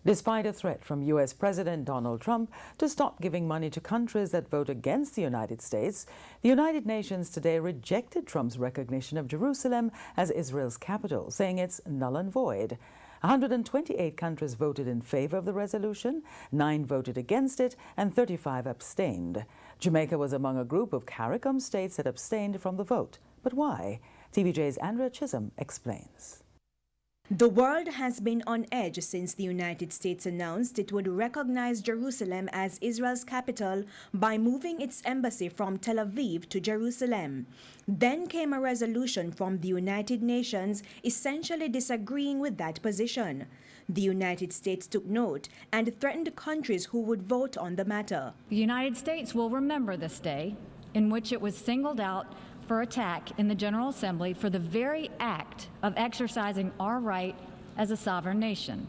Despite a threat from U.S. President Donald Trump to stop giving money to countries that vote against the United States, the United Nations today rejected Trump's recognition of Jerusalem as Israel's capital, saying it's null and void. 128 countries voted in favor of the resolution, 9 voted against it, and 35 abstained. Jamaica was among a group of CARICOM states that abstained from the vote. But why? TVJ's Andrea Chisholm explains. The world has been on edge since the United States announced it would recognize Jerusalem as Israel's capital by moving its embassy from Tel Aviv to Jerusalem. Then came a resolution from the United Nations essentially disagreeing with that position. The United States took note and threatened countries who would vote on the matter. The United States will remember this day in which it was singled out for attack in the General Assembly for the very act of exercising our right as a sovereign nation.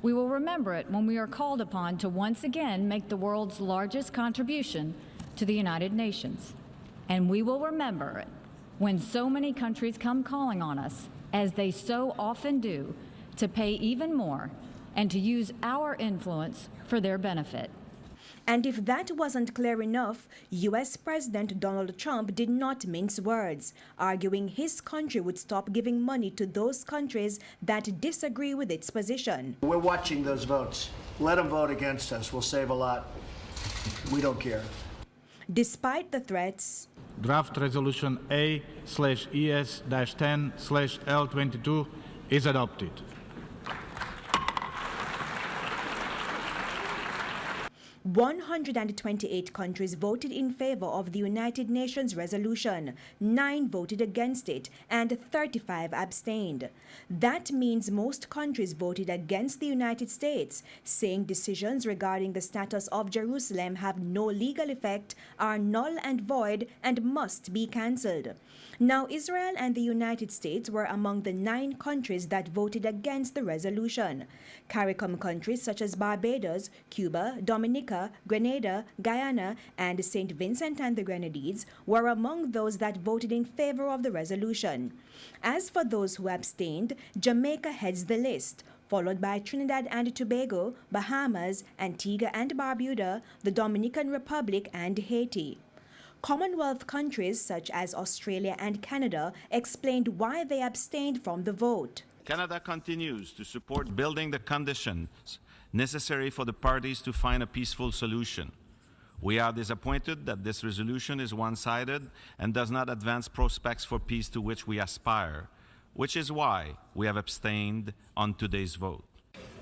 We will remember it when we are called upon to once again make the world's largest contribution to the United Nations. And we will remember it when so many countries come calling on us, as they so often do, to pay even more and to use our influence for their benefit. And if that wasn't clear enough, U.S. President Donald Trump did not mince words, arguing his country would stop giving money to those countries that disagree with its position. We're watching those votes. Let them vote against us. We'll save a lot. We don't care. Despite the threats, Draft Resolution A/ES-10/L22 is adopted. 128 countries voted in favor of the United Nations resolution, 9 voted against it, and 35 abstained. That means most countries voted against the United States, saying decisions regarding the status of Jerusalem have no legal effect, are null and void, and must be cancelled. Now, Israel and the United States were among the 9 countries that voted against the resolution. CARICOM countries such as Barbados, Cuba, Dominica, Grenada, Guyana, and St. Vincent and the Grenadines were among those that voted in favor of the resolution. As for those who abstained, Jamaica heads the list, followed by Trinidad and Tobago, Bahamas, Antigua and Barbuda, the Dominican Republic, and Haiti. Commonwealth countries such as Australia and Canada explained why they abstained from the vote. Canada continues to support building the conditions necessary for the parties to find a peaceful solution. We are disappointed that this resolution is one-sided and does not advance prospects for peace to which we aspire, which is why we have abstained on today's vote.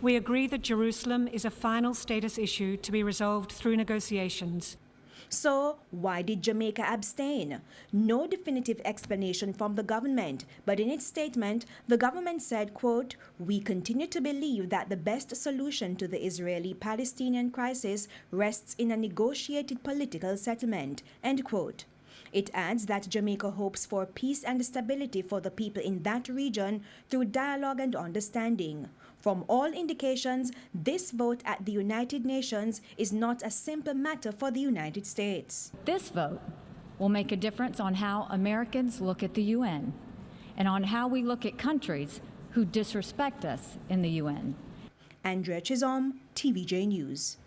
We agree that Jerusalem is a final status issue to be resolved through negotiations. So, why did Jamaica abstain? No definitive explanation from the government, but in its statement, the government said, quote, "We continue to believe that the best solution to the Israeli-Palestinian crisis rests in a negotiated political settlement," end quote. It adds that Jamaica hopes for peace and stability for the people in that region through dialogue and understanding. From all indications, this vote at the United Nations is not a simple matter for the United States. This vote will make a difference on how Americans look at the UN and on how we look at countries who disrespect us in the UN. Andrea Chisholm, TVJ News.